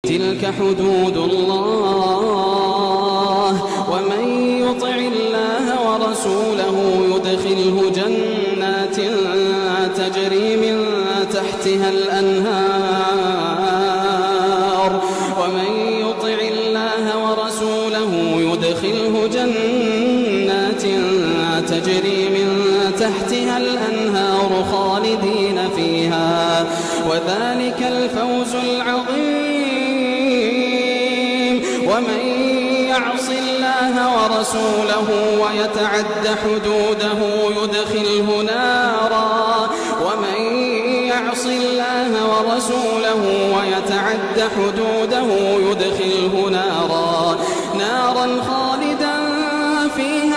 تلك حدود الله ومن يطع الله ورسوله يدخله جنات تجري من تحتها الأنهار ومن يطع الله ورسوله يدخله جنات تجري من تحتها الأنهار خالدين فيها وذلك الفوز العظيم ومن يعص الله ورسوله ويتعد حدوده يدخله نارا ومن يعص الله ورسوله ويتعد حدوده يدخله نارا خالدا فيها